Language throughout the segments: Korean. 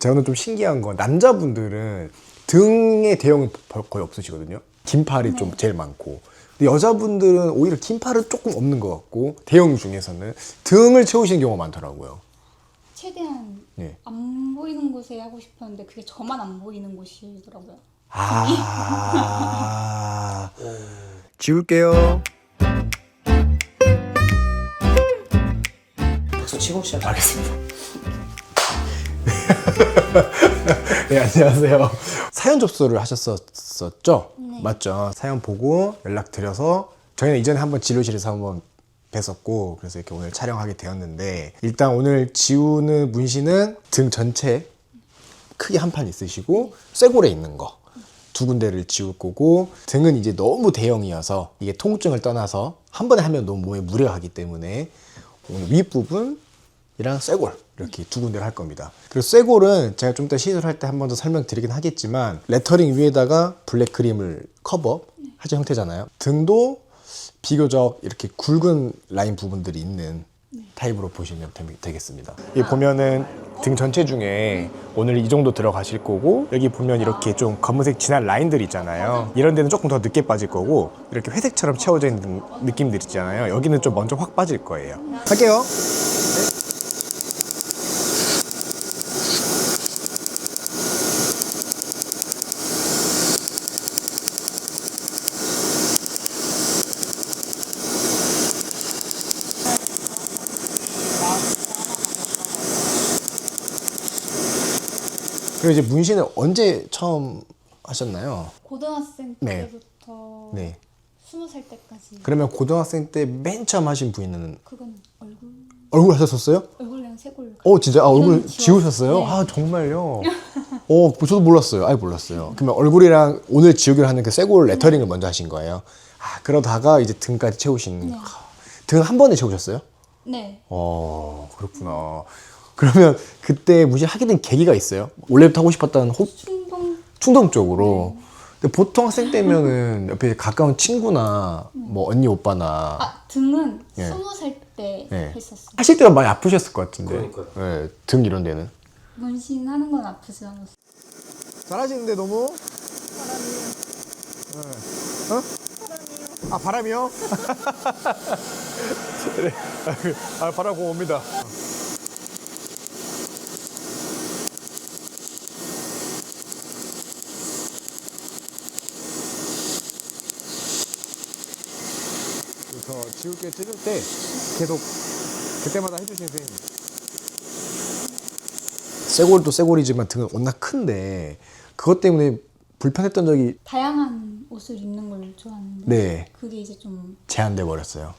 저는 좀 신기한 건 남자분들은 등에 대형이 거의 없으시거든요. 긴팔이 좀 제일 많고. 근데 여자분들은 오히려 긴팔은 조금 없는 것 같고 대형 중에서는 등을 채우시는 경우가 많더라고요. 최대한 네. 안 보이는 곳에 하고 싶었는데 그게 저만 안 보이는 곳이더라고요. 아, 지울게요. 박수 치고 시작. 알겠습니다. 네, 안녕하세요. 사연 접수를 하셨었죠? 네. 맞죠? 사연 보고 연락드려서 저희는 이전에 한번 진료실에서 한번 뵀었고 그래서 이렇게 오늘 촬영하게 되었는데 일단 오늘 지우는 문신은 등 전체 크게 한 판 있으시고 쇄골에 있는 거 두 군데를 지울 거고 등은 이제 너무 대형이어서 이게 통증을 떠나서 한 번에 하면 너무 몸에 무리가 가기 때문에 오늘 윗부분이랑 쇄골 이렇게 두 군데를 할 겁니다. 그리고 쇄골은 제가 좀 이따 시술할 때 한 번 더 설명드리긴 하겠지만 레터링 위에다가 블랙 크림을 커버 하신 형태잖아요. 등도 비교적 이렇게 굵은 라인 부분들이 있는 타입으로 보시면 되겠습니다. 여기 보면은 등 전체 중에 오늘 이 정도 들어가실 거고 여기 보면 이렇게 좀 검은색 진한 라인들 있잖아요. 이런 데는 조금 더 늦게 빠질 거고 이렇게 회색처럼 채워져 있는 느낌들 있잖아요. 여기는 좀 먼저 확 빠질 거예요. 할게요. 그리고 이제 문신을 언제 처음 하셨나요? 고등학생 네. 때부터 네. 20살 때까지. 그러면 고등학생 때 맨 처음 하신 부위는 그건 얼굴 하셨었어요? 얼굴이랑 쇄골. 진짜? 얼굴 이런 지우셨어요? 네. 정말요? 저도 몰랐어요. 아예 몰랐어요. 그러면 얼굴이랑 오늘 지우기로 하는 그 쇄골 레터링을 먼저 하신 거예요? 그러다가 이제 등까지 채우신. 네. 등 한 번에 채우셨어요? 네. 그렇구나. 그러면 그때 문신 하게 된 계기가 있어요? 원래부터 하고 싶었던 충동적으로. 네. 근데 보통 학생 때면은 옆에 가까운 친구나 뭐 언니 오빠나 등은 예. 20살 때 예. 했었어요. 하실 때가 많이 아프셨을 것 같은데. 그러니까요. 네, 등 이런 데는. 문신 하는 건 아프지 않았어요. 잘하시는데 너무. 바람이요? 네. 바람 공 옵니다. 저 지울게 찌를 때 계속 그때마다 해주신 선생님. 쇄골도 쇄골이지만 등은 워낙 큰데 그것 때문에 불편했던 적이 다양한 옷을 입는 걸 좋아하는데 네 그게 이제 좀 제한돼 버렸어요.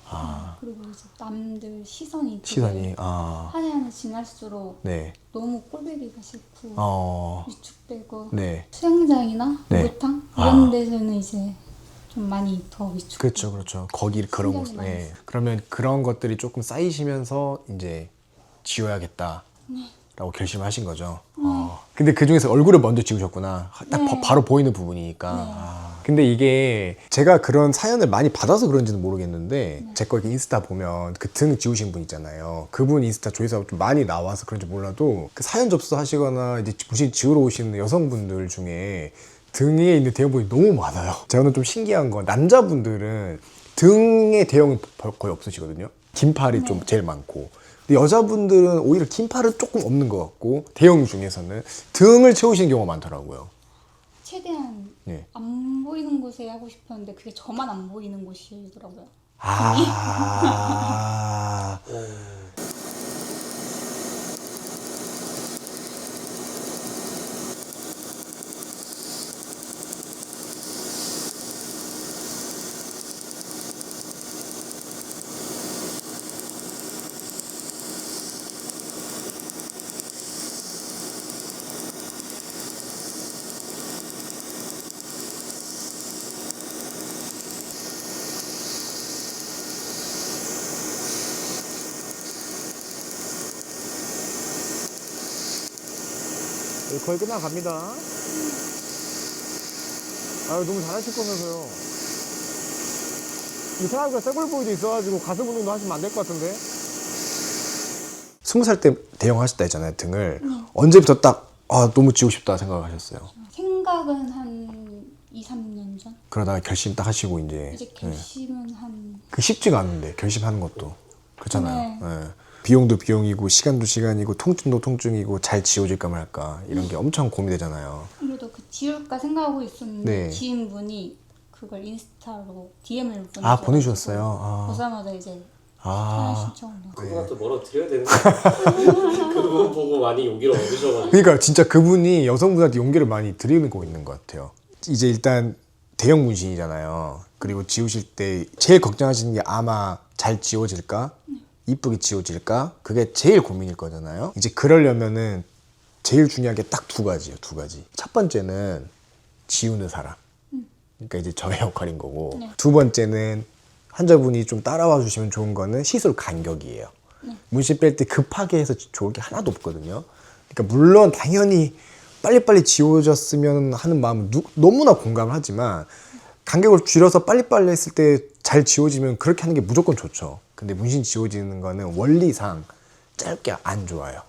그리고 이제 남들 시선이 시선이 하나하나 지날수록 네. 너무 꼴보기가 싫고 위축되고 네. 수영장이나 네. 목욕탕 이런 데서는 이제 좀 많이 더 위축. 그렇죠. 거기 그런 곳. 신경이 네. 그러면 그런 것들이 조금 쌓이시면서 이제 지워야겠다라고 결심하신 거죠. 근데 그 중에서 얼굴을 먼저 지우셨구나. 딱 네. 바로 보이는 부분이니까. 근데 이게 제가 그런 사연을 많이 받아서 그런지는 모르겠는데 제 거 이렇게 인스타 보면 그 등 지우신 분 있잖아요. 그분 인스타 조회수가 좀 많이 나와서 그런지 몰라도 그 사연 접수하시거나 이제 문신 지우러 오시는 여성분들 중에 등에 있는 대형분이 너무 많아요. 저는 좀 신기한 건 남자분들은 등에 대형이 거의 없으시거든요. 긴팔이 좀 제일 많고. 근데 여자분들은 오히려 긴팔은 조금 없는 것 같고 대형 중에서는 등을 채우시는 경우가 많더라고요. 최대한 네. 안 보이는 곳에 하고 싶었는데 그게 저만 안 보이는 곳이더라고요. 거의 끝나갑니다. 너무 잘하실 거면서요. 이상하게 쇄골 부위도 있어가지고 가슴 운동도 하시면 안 될 것 같은데. 20살 때 대형 하셨다 했잖아요, 등을. 언제부터 딱 아, 너무 지우고 싶다 생각하셨어요? 생각은 한 2, 3년 전? 그러다가 결심 딱 하시고 이제 이제 결심은 한 그 쉽지가 않은데 결심하는 것도 그렇잖아요. 네. 예. 비용도 비용이고 시간도 시간이고 통증도 통증이고 잘 지워질까 말까 이런 게 엄청 고민되잖아요. 그래도 그 지울까 생각하고 있었는데 네. 지인분이 그걸 인스타로 DM을 보내주셔서 아, 보내주셨어요? 아. 보자마자 이제 아. 촬영 신청을 해요. 그분한테 뭐라고 드려야 되는 거야. 그분 보고 많이 용기를 얻으셔가지고. 그러니까 진짜 그분이 여성분한테 용기를 많이 드리는 거 있는 것 같아요. 이제 일단 대형 문신이잖아요. 그리고 지우실 때 제일 걱정하시는 게 아마 잘 지워질까? 이쁘게 지워질까? 그게 제일 고민일 거잖아요. 이제 그러려면은 제일 중요한 게 딱 두 가지예요. 두 가지. 첫 번째는 지우는 사람. 그러니까 이제 저의 역할인 거고. 네. 두 번째는 환자분이 좀 따라와 주시면 좋은 거는 시술 간격이에요. 문신 뺄 때 급하게 해서 좋을 게 하나도 없거든요. 그러니까 물론 당연히 빨리빨리 지워졌으면 하는 마음은 너무나 공감을 하지만 간격을 줄여서 빨리빨리 했을 때 잘 지워지면 그렇게 하는 게 무조건 좋죠. 근데 문신 지워지는 거는 원리상 짧게 안 좋아요.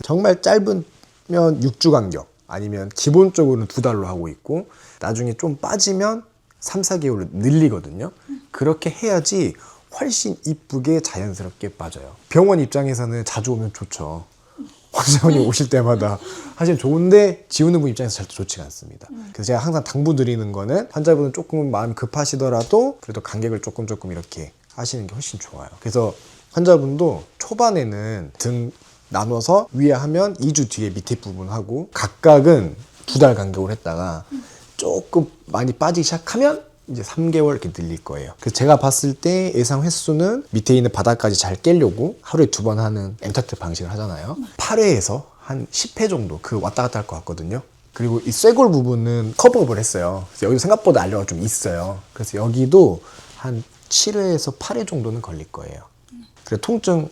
정말 짧으면 6주 간격 아니면 기본적으로는 2달로 하고 있고 나중에 좀 빠지면 3, 4개월로 늘리거든요. 그렇게 해야지 훨씬 이쁘게 자연스럽게 빠져요. 병원 입장에서는 자주 오면 좋죠. 환자분이 오실 때마다 사실 좋은데 지우는 분 입장에서 절대 좋지가 않습니다. 그래서 제가 항상 당부드리는 거는 환자분은 조금 마음이 급하시더라도 그래도 간격을 조금 이렇게 하시는 게 훨씬 좋아요. 그래서 환자분도 초반에는 등 나눠서 위에 하면 2주 뒤에 밑에 부분 하고 각각은 2달 간격으로 했다가 조금 많이 빠지기 시작하면 이제 3개월 이렇게 늘릴 거예요. 그래서 제가 봤을 때 예상 횟수는 밑에 있는 바닥까지 잘 깨려고 하루에 2번 하는 엠타트 방식을 하잖아요. 8회에서 한 10회 정도 그 왔다 갔다 할 것 같거든요. 그리고 이 쇄골 부분은 커버업을 했어요. 그래서 여기도 생각보다 알료가 좀 있어요. 그래서 여기도 한 7회에서 8회 정도는 걸릴 거예요. 그래 통증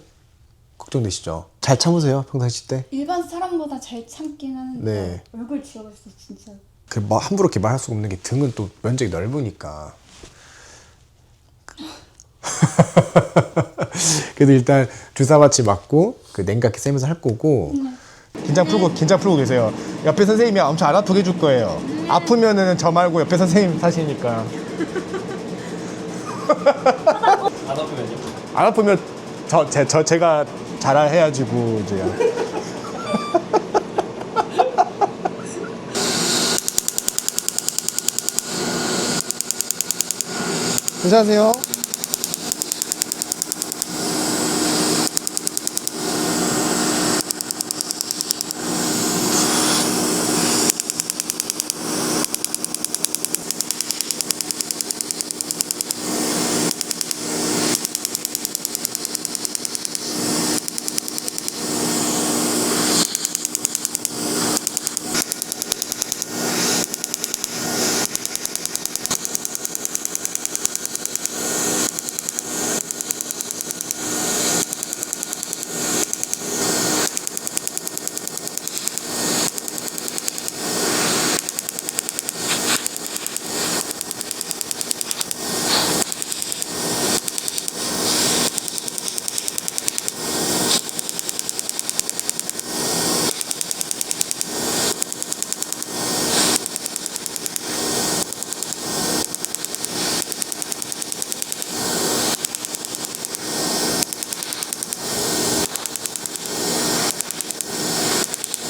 걱정되시죠? 잘 참으세요 평상시 때? 일반 사람보다 잘 참긴 하는데 네. 얼굴 지워봤을 때 진짜 그 뭐 함부로 이렇게 말할 수가 없는 게 등은 또 면적이 넓으니까. 그래도 일단 주사 마취 맞고 그 냉각기 쐬면서 할 거고 긴장 풀고 계세요. 옆에 선생님이 엄청 안 아프게 해줄 거예요. 아프면은 저 말고 옆에 선생님 사시니까. 안 아프면요? 안 아프면 제가 잘 해야지고 이제. 괜찮으세요?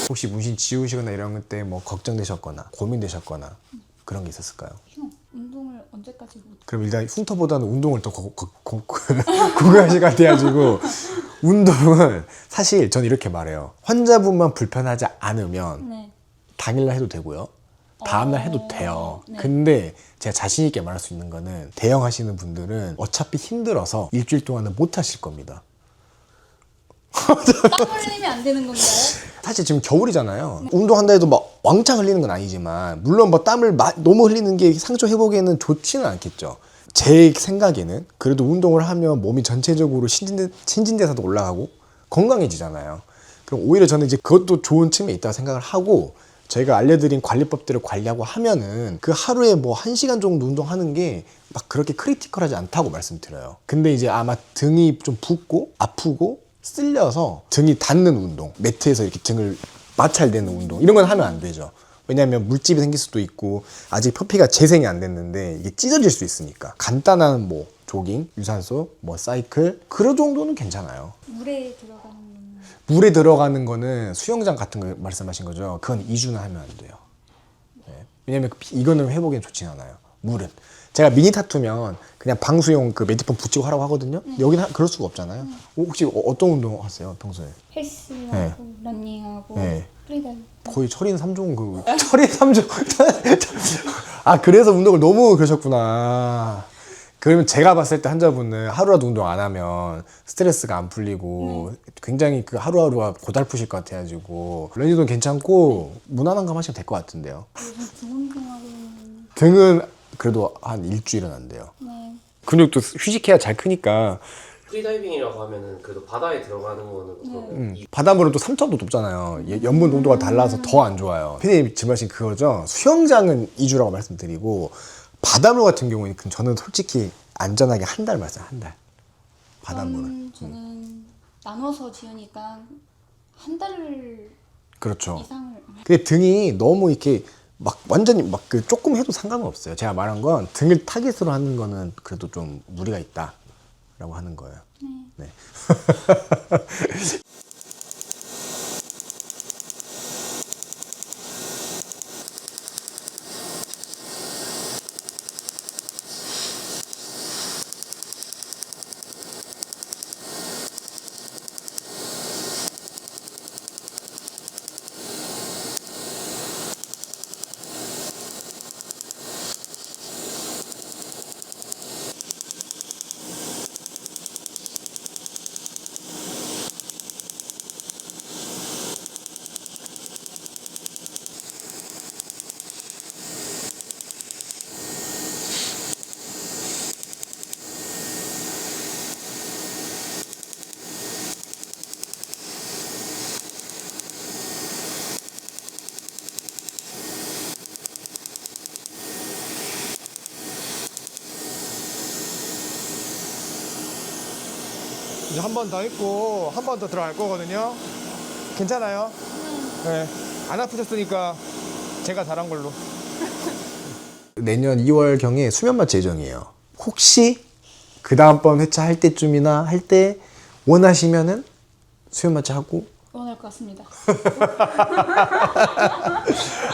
혹시 문신 지우시거나 이런 때 뭐 걱정되셨거나 고민되셨거나 그런 게 있었을까요? 형 운동을 언제까지 못 그럼 일단 흉터보다는 운동을 더 구가하실 것 같아가지고 운동은 사실 저는 이렇게 말해요. 환자분만 불편하지 않으면 네. 당일날 해도 되고요. 다음날 해도 돼요. 네. 근데 제가 자신 있게 말할 수 있는 거는 대형 하시는 분들은 어차피 힘들어서 일주일 동안은 못 하실 겁니다. 땀 흘리면 안 되는 건가요? 사실 지금 겨울이잖아요. 운동한다 해도 막 왕창 흘리는 건 아니지만 물론 뭐 땀을 너무 흘리는 게 상처 회복에는 좋지는 않겠죠. 제 생각에는 그래도 운동을 하면 몸이 전체적으로 신진대사도 올라가고 건강해지잖아요. 그럼 오히려 저는 이제 그것도 좋은 측면이 있다고 생각을 하고 저희가 알려드린 관리법들을 관리하고 하면은 그 하루에 뭐 1시간 정도 운동하는 게 막 그렇게 크리티컬하지 않다고 말씀드려요. 근데 이제 아마 등이 좀 붓고 아프고 쓸려서 등이 닿는 운동, 매트에서 이렇게 등을 마찰되는 운동 이런 건 하면 안 되죠. 왜냐하면 물집이 생길 수도 있고 아직 표피가 재생이 안 됐는데 이게 찢어질 수 있으니까 간단한 뭐 조깅, 유산소, 뭐 사이클 그런 정도는 괜찮아요. 물에 들어가는 건 물에 들어가는 거는 수영장 같은 거 말씀하신 거죠. 그건 2주는 하면 안 돼요. 네. 왜냐면 이거는 회복에 좋진 않아요. 물은 제가 미니 타투면 그냥 방수용 그 매트폼 붙이고 하라고 하거든요. 여기는 그럴 수가 없잖아요. 혹시 어떤 운동 하세요 평소에? 헬스하고 네. 러닝하고 네. 프리다이빙. 거의 철인 3종 그 철인 3종 아 그래서 운동을 너무 그러셨구나. 그러면 제가 봤을 때 환자분은 하루라도 운동 안 하면 스트레스가 안 풀리고 굉장히 그 하루하루가 고달프실 것 같아가지고 런닝도 괜찮고 무난한 거 하시면 될 것 같은데요. 요즘 등 운동하고 있는. 등은 그래도 한 일주일은 안 돼요. 네. 근육도 휴식해야 잘 크니까. 프리다이빙이라고 하면은 그래도 바다에 들어가는 거는 그러면 바닷물은 또 3,000도 높잖아요. 염분 농도가 달라서 더 안 좋아요. 피디님 질문하신 그거죠. 수영장은 2주라고 말씀드리고 바닷물 같은 경우는 저는 솔직히 안전하게 한 달 말씀 한 달. 바닷물은. 저는 나눠서 지으니까 한 달 그렇죠. 이상을. 근데 등이 너무 이렇게 막 완전히 막 그 조금 해도 상관은 없어요. 제가 말한 건 등을 타깃으로 하는 거는 그래도 좀 무리가 있다라고 하는 거예요. 네. 이제 한 번 더 했고 한 번 더 들어갈 거거든요. 괜찮아요? 네. 안 아프셨으니까 제가 잘한 걸로. 내년 2월 경에 수면 마취 예정이에요. 혹시 그 다음번 회차 할 때쯤이나 할 때 원하시면은 수면 마취 하고 원할 것 같습니다.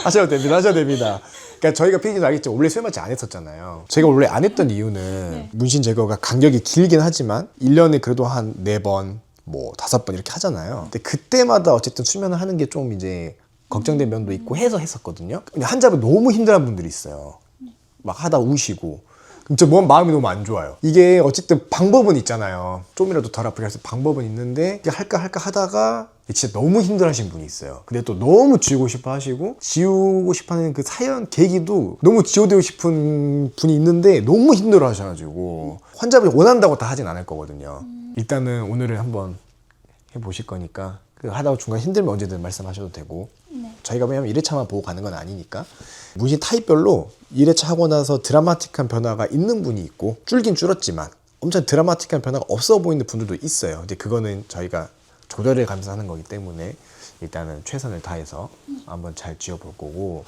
하셔도 됩니다. 하셔도 됩니다. 그러니까 저희가 피디님도 알겠죠. 원래 수면 마취 안 했었잖아요. 제가 원래 안 했던 이유는 문신 제거가 간격이 길긴 하지만 1년에 그래도 한 4번, 뭐 5번 이렇게 하잖아요. 근데 그때마다 어쨌든 수면을 하는 게 좀 이제 걱정된 면도 있고 해서 했었거든요. 근데 환자분 너무 힘들어하는 분들이 있어요. 막 하다 우시고. 진짜 마음이 너무 안 좋아요. 이게 어쨌든 방법은 있잖아요. 좀이라도 덜 아프게 할 수 있는 방법은 있는데 이게 할까 하다가 진짜 너무 힘들어하시는 분이 있어요. 근데 또 너무 지우고 싶어 하시고 지우고 싶어하는 그 사연 계기도 너무 지워되고 싶은 분이 있는데 너무 힘들어 하셔가지고 환자분이 원한다고 다 하진 않을 거거든요. 일단은 오늘은 한번 해보실 거니까 그 하다가 중간에 힘들면 언제든 말씀하셔도 되고 저희가 왜냐면 1회차만 보고 가는 건 아니니까 문신 타입별로 1회차 하고 나서 드라마틱한 변화가 있는 분이 있고 줄긴 줄었지만 엄청 드라마틱한 변화가 없어 보이는 분들도 있어요. 근데 그거는 저희가 조절을 가면서 하는 거기 때문에 일단은 최선을 다해서 한번 잘 지어볼 거고.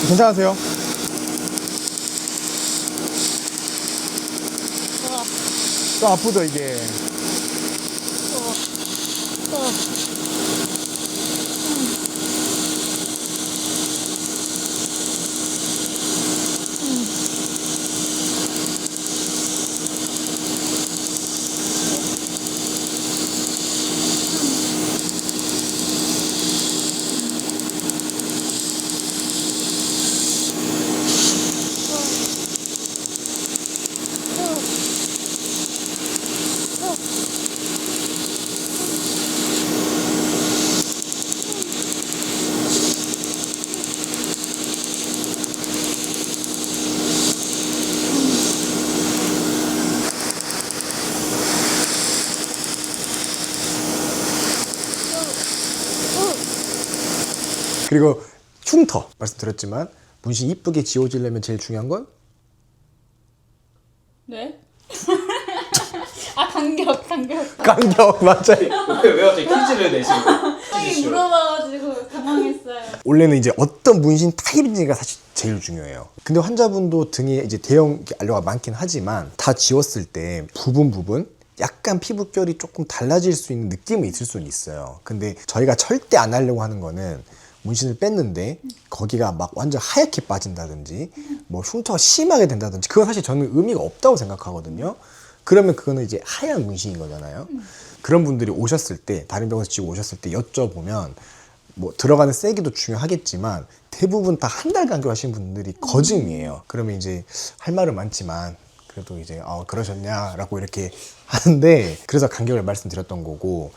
괜찮으세요? 또 아프죠 이게. 그리고 흉터 말씀드렸지만 문신 이쁘게 지워지려면 제일 중요한 건 네? 아 간격. 간격 맞아요. 왜 갑자기 퀴즈를 내시는 거예요? 아니 퀴즈쇼. 물어봐가지고 당황했어요. 원래는 이제 어떤 문신 타입인지가 사실 제일 중요해요. 근데 환자분도 등에 이제 대형 알료가 많긴 하지만 다 지웠을 때 부분 약간 피부결이 조금 달라질 수 있는 느낌은 있을 수는 있어요. 근데 저희가 절대 안 하려고 하는 거는 문신을 뺐는데 거기가 막 완전 하얗게 빠진다든지 뭐 흉터가 심하게 된다든지 그건 사실 저는 의미가 없다고 생각하거든요. 그러면 그거는 이제 하얀 문신인 거잖아요. 그런 분들이 오셨을 때 다른 병원에서 지고 오셨을 때 여쭤보면 뭐 들어가는 세기도 중요하겠지만 대부분 다 한 달 간격 하신 분들이 거증이에요. 그러면 이제 할 말은 많지만 그래도 이제 그러셨냐라고 이렇게 하는데 그래서 간격을 말씀드렸던 거고.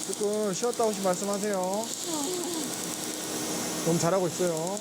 조금 쉬었다 오시 말씀하세요. 너무 잘하고 있어요.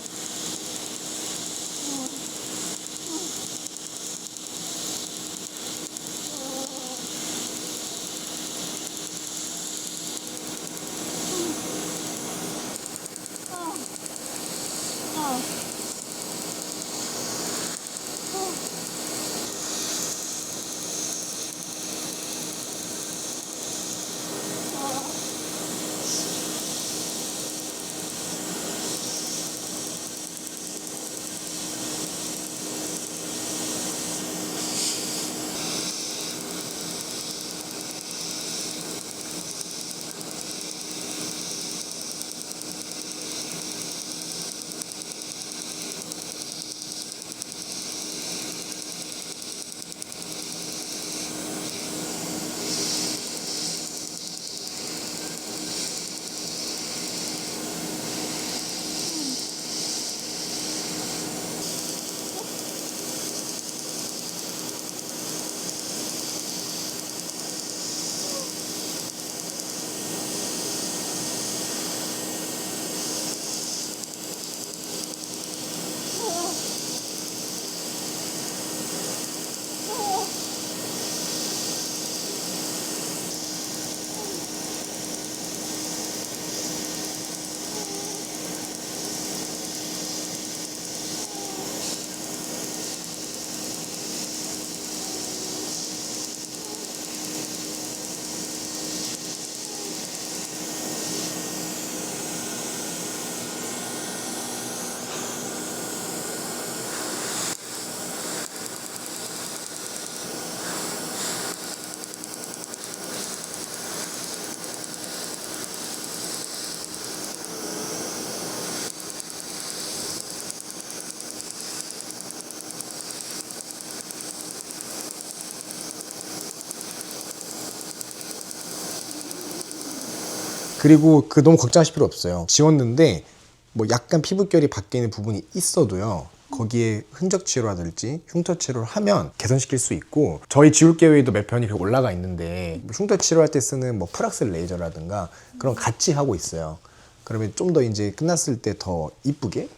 그리고 너무 걱정하실 필요 없어요. 지웠는데 뭐 약간 피부결이 바뀌는 부분이 있어도요. 거기에 흔적 치료라든지 흉터 치료를 하면 개선시킬 수 있고 저희 지울개회도 몇 편이 올라가 있는데 흉터 치료할 때 쓰는 뭐 프락스 레이저라든가 그런 같이 하고 있어요. 그러면 좀 더 이제 끝났을 때 더 이쁘게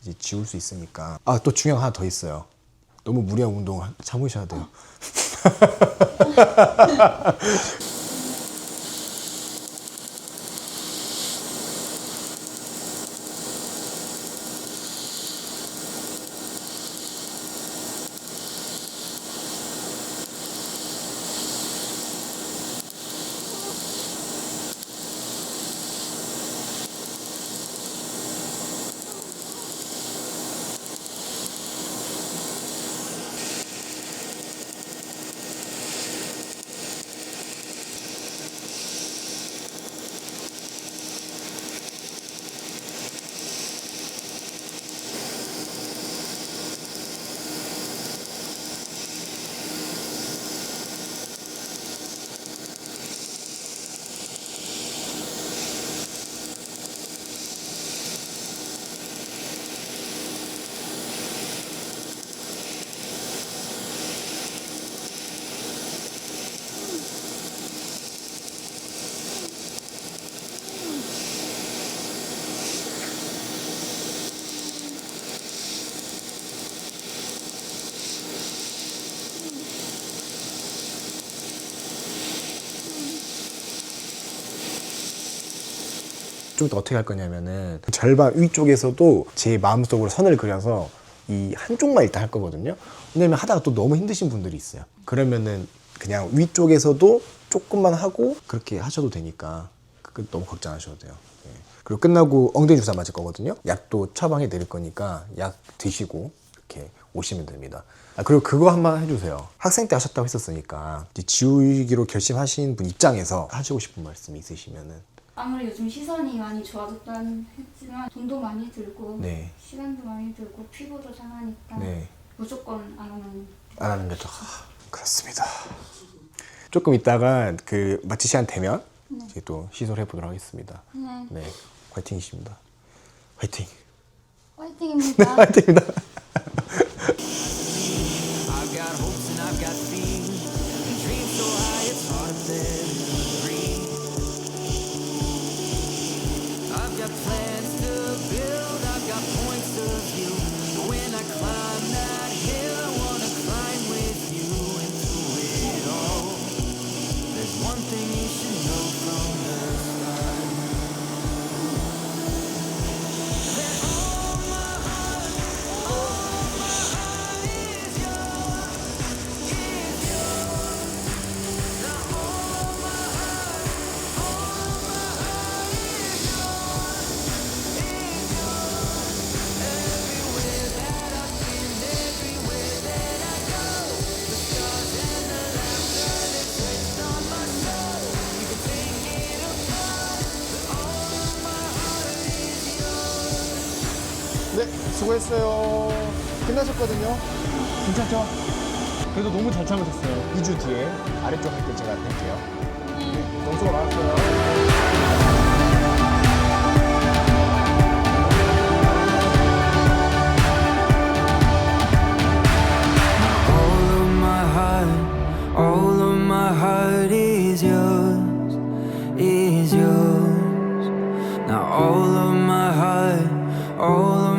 이제 지울 수 있으니까. 또 중요한 거 하나 더 있어요. 너무 무리한 운동 참으셔야 돼요. 좀 더 어떻게 할 거냐면은 절반 위쪽에서도 제 마음속으로 선을 그려서 이 한쪽만 일단 할 거거든요. 왜냐면 하다가 또 너무 힘드신 분들이 있어요. 그러면은 그냥 위쪽에서도 조금만 하고 그렇게 하셔도 되니까 그 너무 걱정 안 하셔도 돼요. 예. 그리고 끝나고 엉덩이 주사 맞을 거거든요. 약도 처방해 드릴 거니까 약 드시고 이렇게 오시면 됩니다. 그리고 그거 한번 해주세요. 학생 때 하셨다고 했었으니까 이제 지우기로 결심하신 분 입장에서 하시고 싶은 말씀 있으시면은. 아무리 요즘 시선이 많이 좋아졌다는 했지만 돈도 많이 들고 네. 시간도 많이 들고 피부도 상하니까 네. 무조건 안 안 하는 게 더 그렇습니다. 조금 있다가 그 마취 시간 되면 이제 또 시술해 보도록 하겠습니다. 네. 네, 화이팅이십니다. 화이팅. 화이팅입니다. 화이팅입니다. I've got hopes and I've got dreams, and dreams so high it's hard to bear to breathe. I've got plans to build, I've got points of view. But when I climb that hill, I wanna climb with you. And through it all, there's one thing you should know from the start. That all my heart is yours, is yours. Now all my heart is yours, is yours. Everywhere that I've been, everywhere that I go, the scars and the laughter that's etched on my soul. You can take it apart, but all of my heart is yours. 네, 수고했어요. 끝나셨거든요. 괜찮죠? 그래도 너무 잘 참으셨어요. 2주 뒤에 아래쪽 할 때 제가 할게요. 네, 너무 수고 많았어요. All of my heart is yours, is yours. Now all of my heart, all